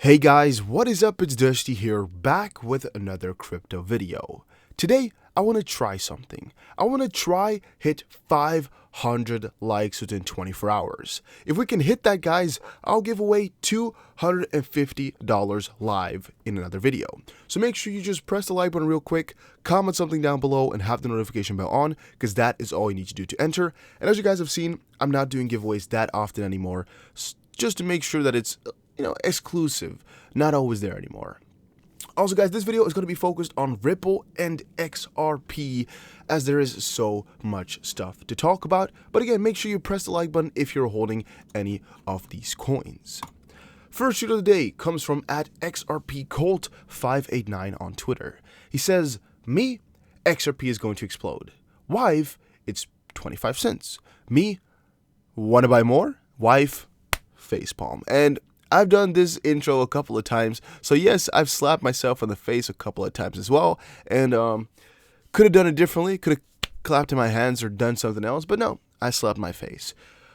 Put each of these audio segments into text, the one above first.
Hey guys, what is up? It's Dusty here, back with another crypto video. Today, I want to try something. I want to try hit 500 likes within 24 hours. If we can hit that, guys, I'll give away $250 live in another video. So make sure you just press the like button real quick, comment something down below, and have the notification bell on, because that is all you need to do to enter. And as you guys have seen, I'm not doing giveaways that often anymore, just to make sure that it's exclusive, not always there anymore. Also, guys, this video is going to be focused on Ripple and XRP, as there is so much stuff to talk about. But again, make sure you press the like button if you're holding any of these coins. First shoot of the day comes from @XRPColt589 on Twitter. He says, "Me, XRP is going to explode. Wife, it's 25 cents. Me, want to buy more? Wife, facepalm." And I've done this intro a couple of times, so yes, I've slapped myself in the face a couple of times as well, and could have done it differently, could have clapped in my hands or done something else, but no, I slapped my face.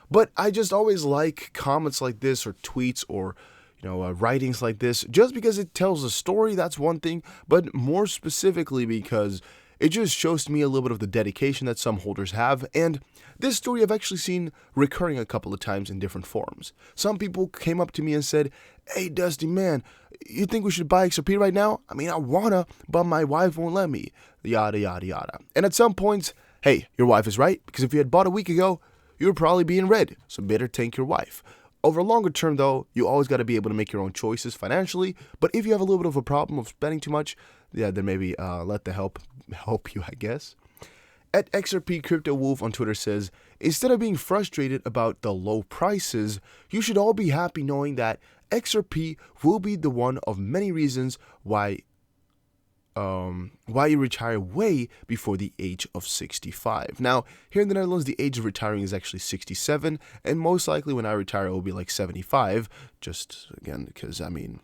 But I just always like comments like this, or tweets, or writings like this, just because it tells a story. That's one thing, but more specifically because it just shows to me a little bit of the dedication that some holders have, and this story I've actually seen recurring a couple of times in different forms. Some people came up to me and said, "Hey Dusty, man, you think we should buy XRP right now? I mean, I wanna, but my wife won't let me." Yada, yada, yada. And at some points, hey, your wife is right, because if you had bought a week ago, you would probably be in red, so better thank your wife. Over a longer term, though, you always got to be able to make your own choices financially, but if you have a little bit of a problem of spending too much, then maybe let the help you, I guess. @XRP Crypto Wolf on Twitter says, "Instead of being frustrated about the low prices, you should all be happy knowing that XRP will be the one of many reasons why you retire way before the age of 65. Now, here in the Netherlands, the age of retiring is actually 67, and most likely when I retire, it will be like 75, just, again, because, I mean,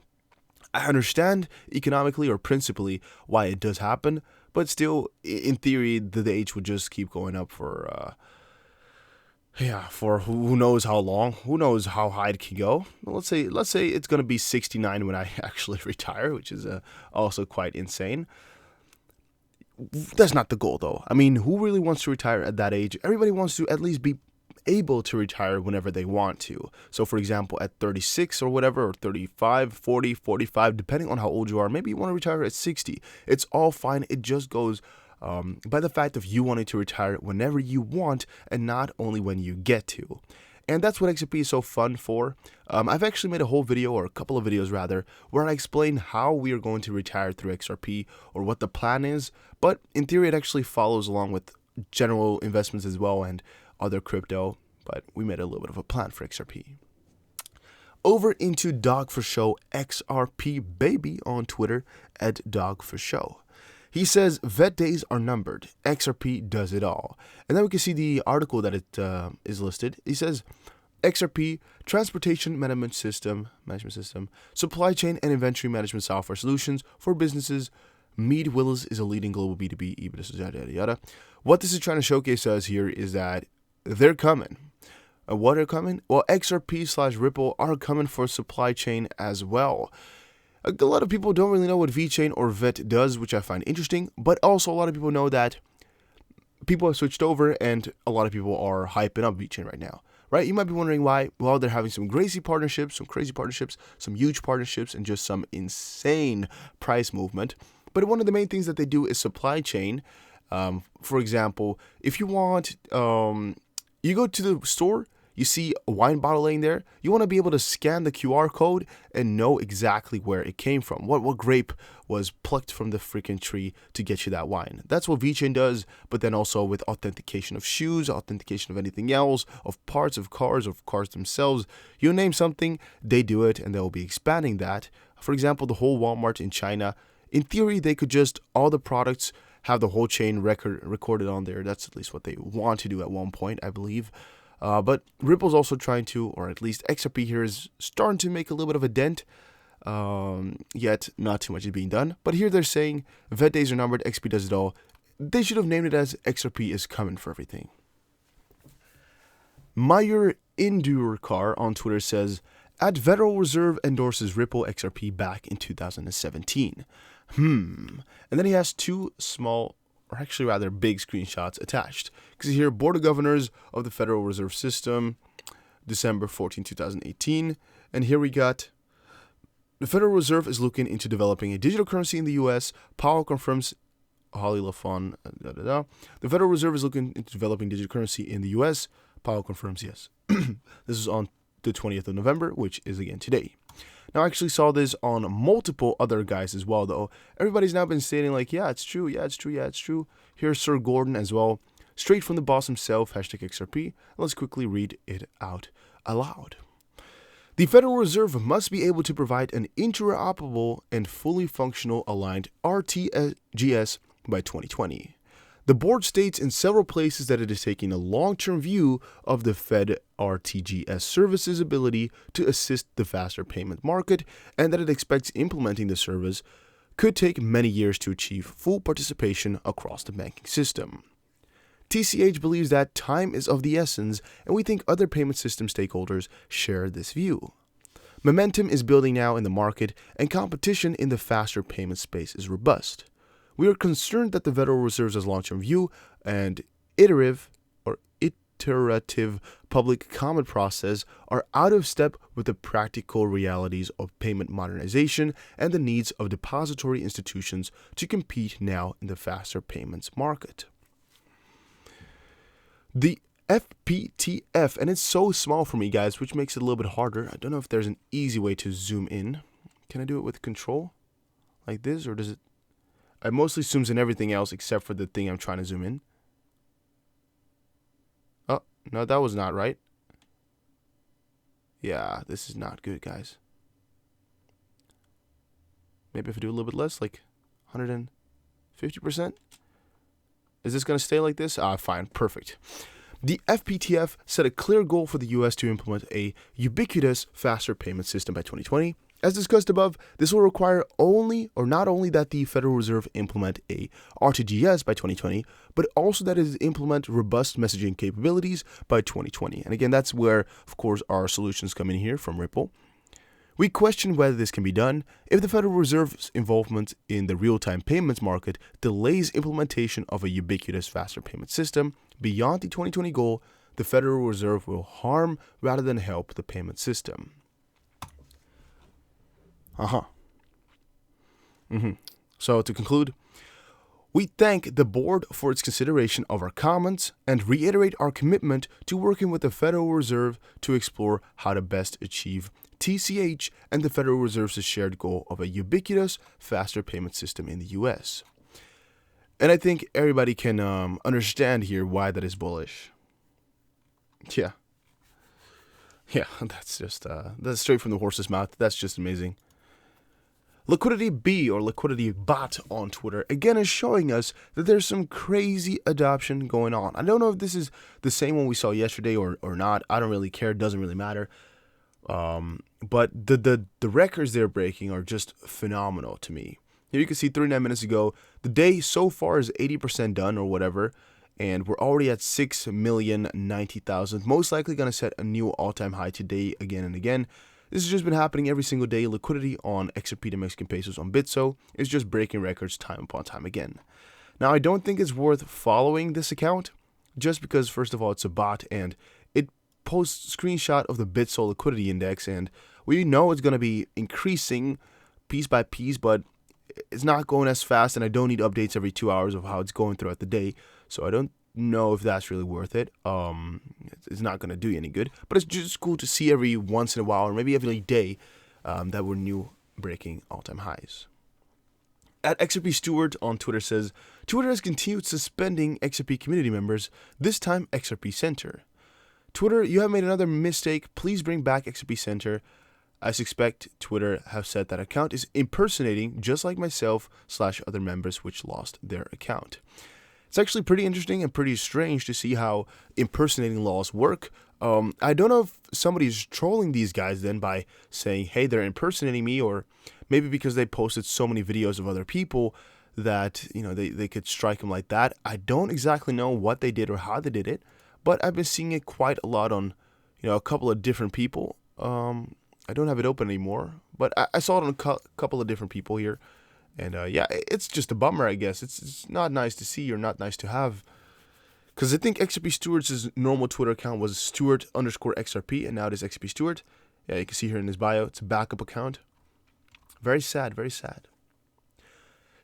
I understand economically or principally why it does happen, but still, in theory, the age would just keep going up for who knows how long, who knows how high it can go. Let's say it's going to be 69 when I actually retire, which is also quite insane. That's not the goal, though. I mean, who really wants to retire at that age? Everybody wants to at least be able to retire whenever they want to. So, for example, at 36 or whatever, or 35, 40, 45, depending on how old you are, maybe you want to retire at 60. It's all fine. It just goes by the fact of you wanting to retire whenever you want and not only when you get to. And that's what XRP is so fun for. I've actually made a whole video, or a couple of videos rather, where I explain how we are going to retire through XRP, or what the plan is. But in theory, it actually follows along with general investments as well and other crypto. But we made a little bit of a plan for XRP. Over into Dog for Show XRP Baby on Twitter @DogForShow. He says, "Vet days are numbered. XRP does it all." And then we can see the article that it is listed. He says, XRP, Transportation Management System, Supply Chain and Inventory Management Software Solutions for Businesses. Mead Willis is a leading global B2B e-business, yada, yada, yada. What this is trying to showcase us here is that they're coming. What are coming? Well, XRP/Ripple are coming for supply chain as well. A lot of people don't really know what VeChain or VET does, which I find interesting, but also a lot of people know that people have switched over and a lot of people are hyping up VeChain right now, right? You might be wondering why. Well, they're having some crazy partnerships, some huge partnerships, and just some insane price movement. But one of the main things that they do is supply chain. For example, if you want, you go to the store, you see a wine bottle laying there, you want to be able to scan the QR code and know exactly where it came from. What grape was plucked from the freaking tree to get you that wine. That's what VeChain does, but then also with authentication of shoes, authentication of anything else, of parts of cars themselves. You name something, they do it, and they'll be expanding that. For example, the whole Walmart in China, in theory, they could just, all the products have the whole chain recorded on there. That's at least what they want to do at one point, I believe. But Ripple's also trying to, or at least XRP here is starting to make a little bit of a dent, yet not too much is being done. But here they're saying, vet days are numbered, XP does it all. They should have named it as XRP is coming for everything. Meyer Endure Car on Twitter says, At Federal Reserve endorses Ripple XRP back in 2017. And then he has two small, or actually rather big screenshots attached. Because here, Board of Governors of the Federal Reserve System, December 14, 2018. And here we got, the Federal Reserve is looking into developing a digital currency in the U.S. Powell confirms, Holly LaFon, The Federal Reserve is looking into developing digital currency in the U.S. Powell confirms yes. This is on the 20th of November, which is again today. Now, I actually saw this on multiple other guys as well, though. Everybody's now been stating like, yeah, it's true, yeah, it's true, yeah, it's true. Here's Sir Gordon as well, straight from the boss himself, #XRP. Let's quickly read it out aloud. The Federal Reserve must be able to provide an interoperable and fully functional aligned RTGS by 2020. The board states in several places that it is taking a long-term view of the Fed RTGS service's ability to assist the faster payment market, and that it expects implementing the service could take many years to achieve full participation across the banking system. TCH believes that time is of the essence, and we think other payment system stakeholders share this view. Momentum is building now in the market, and competition in the faster payment space is robust. We are concerned that the Federal Reserve's long-term view and iterative public comment process are out of step with the practical realities of payment modernization and the needs of depository institutions to compete now in the faster payments market. The FPTF, and it's so small for me, guys, which makes it a little bit harder. I don't know if there's an easy way to zoom in. Can I do it with control like this, or does it? It mostly zooms in everything else except for the thing I'm trying to zoom in. Oh, no, that was not right. Yeah, this is not good, guys. Maybe if I do a little bit less, like 150%. Is this going to stay like this? Fine, perfect. The FPTF set a clear goal for the US to implement a ubiquitous faster payment system by 2020. As discussed above, this will require not only that the Federal Reserve implement a RTGS by 2020, but also that it implement robust messaging capabilities by 2020. And again, that's where, of course, our solutions come in here from Ripple. We question whether this can be done if the Federal Reserve's involvement in the real-time payments market delays implementation of a ubiquitous faster payment system. Beyond the 2020 goal, the Federal Reserve will harm rather than help the payment system. So to conclude, we thank the board for its consideration of our comments and reiterate our commitment to working with the Federal Reserve to explore how to best achieve TCH and the Federal Reserve's shared goal of a ubiquitous, faster payment system in the US. And I think everybody can understand here why that is bullish. Yeah, that's just that's straight from the horse's mouth. That's just amazing. Liquidity B, or Liquidity Bot on Twitter, again is showing us that there's some crazy adoption going on. I don't know if this is the same one we saw yesterday or not. I don't really care. It doesn't really matter. But the records they're breaking are just phenomenal to me. Here you can see 39 minutes ago, the day so far is 80% done or whatever, and we're already at 6,090,000. Most likely going to set a new all-time high today again and again. This has just been happening every single day. Liquidity on XRP to Mexican pesos on Bitso is just breaking records time upon time again. Now, I don't think it's worth following this account just because, first of all, it's a bot and it posts screenshot of the Bitso liquidity index, and we know it's going to be increasing piece by piece, but it's not going as fast, and I don't need updates every 2 hours of how it's going throughout the day. So I don't know if that's really worth it. It's not going to do you any good, but it's just cool to see every once in a while, or maybe every day, that we're new breaking all-time highs. At XRP Stewart on Twitter says, Twitter has continued suspending XRP community members, this time XRP Center. Twitter, you have made another mistake. Please bring back XRP Center. I suspect Twitter have said that account is impersonating just like myself / other members which lost their account. It's actually pretty interesting and pretty strange to see how impersonating laws work. I don't know if somebody's trolling these guys then by saying, hey, they're impersonating me, or maybe because they posted so many videos of other people that, you know, they could strike them like that. I don't exactly know what they did or how they did it, but I've been seeing it quite a lot on, you know, a couple of different people. I don't have it open anymore, but I saw it on a couple of different people here. And yeah, it's just a bummer, I guess. It's not nice to see or not nice to have. Because I think XRP Stewart's normal Twitter account was Stewart_XRP, and now it is XRP Stewart. Yeah, you can see here in his bio, it's a backup account. Very sad, very sad.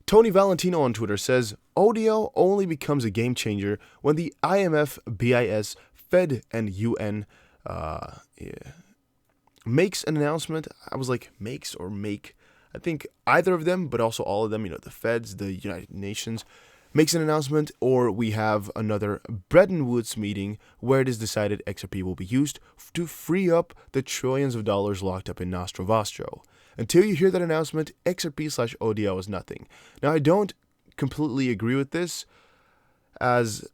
Tony Valentino on Twitter says, ODL only becomes a game changer when the IMF, BIS, Fed, and UN makes an announcement. I was like, makes or make. I think either of them, but also all of them, the Feds, the United Nations, makes an announcement, or we have another Bretton Woods meeting where it is decided XRP will be used to free up the trillions of dollars locked up in Nostro Vostro. Until you hear that announcement, XRP/ODL is nothing. Now, I don't completely agree with this, as,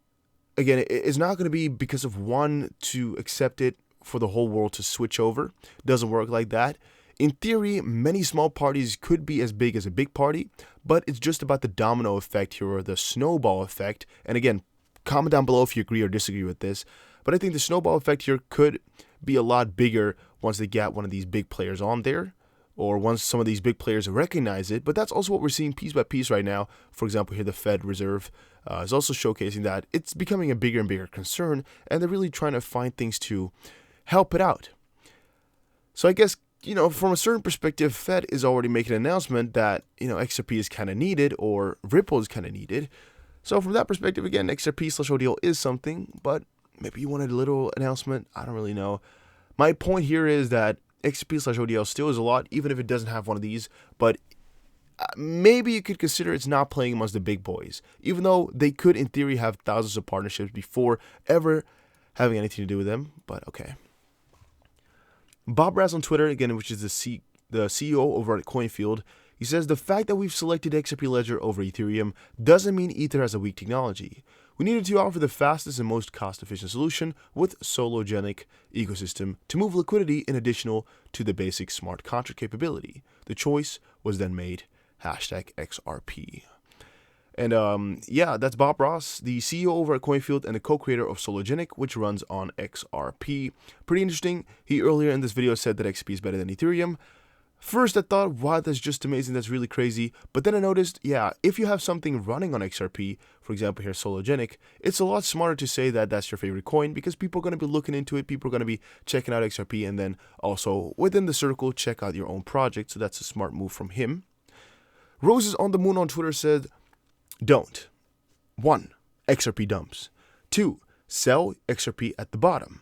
again, it's not going to be because of one to accept it for the whole world to switch over. It doesn't work like that. In theory, many small parties could be as big as a big party, but it's just about the domino effect here, or the snowball effect. And again, comment down below if you agree or disagree with this. But I think the snowball effect here could be a lot bigger once they get one of these big players on there, or once some of these big players recognize it. But that's also what we're seeing piece by piece right now. For example, here the Fed Reserve is also showcasing that it's becoming a bigger and bigger concern, and they're really trying to find things to help it out. So I guess, from a certain perspective, Fed is already making an announcement that, XRP is kind of needed, or Ripple is kind of needed. So from that perspective, again, XRP/ODL is something, but maybe you wanted a little announcement. I don't really know. My point here is that XRP/ODL still is a lot, even if it doesn't have one of these, but maybe you could consider it's not playing amongst the big boys, even though they could, in theory, have thousands of partnerships before ever having anything to do with them, but okay. Bob Raz on Twitter, again, which is the CEO over at CoinField, he says, the fact that we've selected XRP Ledger over Ethereum doesn't mean Ether has a weak technology. We needed to offer the fastest and most cost-efficient solution with Sologenic ecosystem to move liquidity in addition to the basic smart contract capability. The choice was then made, #XRP. And yeah, that's Bob Ross, the CEO over at CoinField and the co-creator of Sologenic, which runs on XRP. Pretty interesting. He earlier in this video said that XRP is better than Ethereum. First, I thought, wow, that's just amazing, that's really crazy. But then I noticed, yeah, if you have something running on XRP, for example here, Sologenic, it's a lot smarter to say that that's your favorite coin, because people are going to be looking into it, people are going to be checking out XRP, and then also within the circle, check out your own project. So that's a smart move from him. Roses on the Moon on Twitter said, don't. 1. XRP dumps. 2. Sell XRP at the bottom.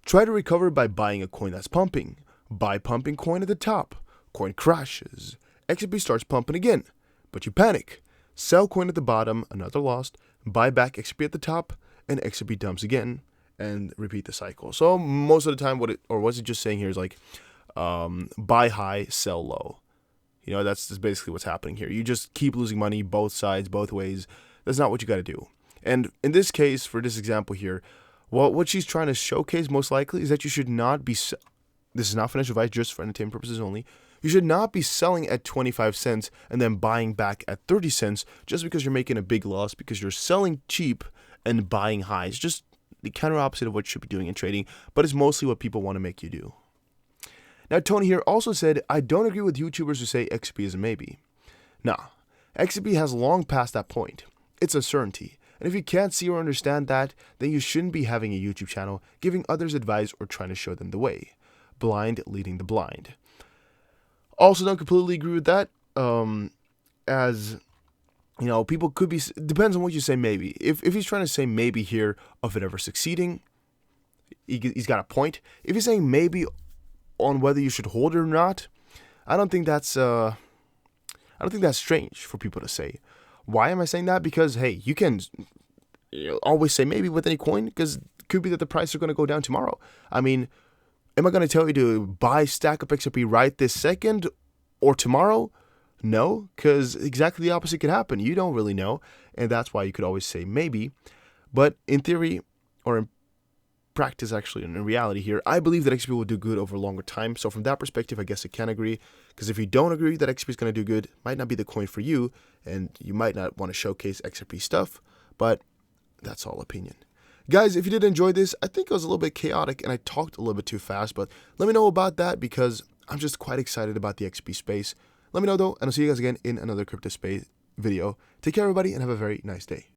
Try to recover by buying a coin that's pumping. Buy pumping coin at the top. Coin crashes. XRP starts pumping again, but you panic. Sell coin at the bottom, another loss. Buy back XRP at the top, and XRP dumps again, and repeat the cycle. So most of the time, what's it just saying here is like, buy high, sell low. That's basically what's happening here. You just keep losing money, both sides, both ways. That's not what you got to do. And in this case, for this example here, what she's trying to showcase most likely is that you should not be, this is not financial advice, just for entertainment purposes only, you should not be selling at 25 cents and then buying back at 30 cents just because you're making a big loss, because you're selling cheap and buying high. It's just the counter opposite of what you should be doing in trading, but it's mostly what people want to make you do. Now, Tony here also said, I don't agree with YouTubers who say XRP is a maybe. Nah, XRP has long passed that point. It's a certainty. And if you can't see or understand that, then you shouldn't be having a YouTube channel, giving others advice or trying to show them the way. Blind leading the blind. Also don't completely agree with that, as, people could be, depends on what you say maybe. If he's trying to say maybe here of it ever succeeding, he's got a point. If he's saying maybe on whether you should hold it or not, I don't think that's strange for people to say. Why am I saying that? Because, hey, you can always say maybe with any coin, because it could be that the price are going to go down tomorrow. I mean, am I going to tell you to buy stack up XRP right this second or tomorrow? No, because exactly the opposite could happen. You don't really know, and that's why you could always say maybe. But in theory, or in practice actually, and in reality here, I believe that XRP will do good over a longer time. So from that perspective, I guess I can agree, because if you don't agree that XRP is going to do good, it might not be the coin for you, and you might not want to showcase XRP stuff, but that's all opinion. Guys, if you did enjoy this, I think it was a little bit chaotic and I talked a little bit too fast, but let me know about that, because I'm just quite excited about the XP space. Let me know though, and I'll see you guys again in another crypto space video. Take care everybody and have a very nice day.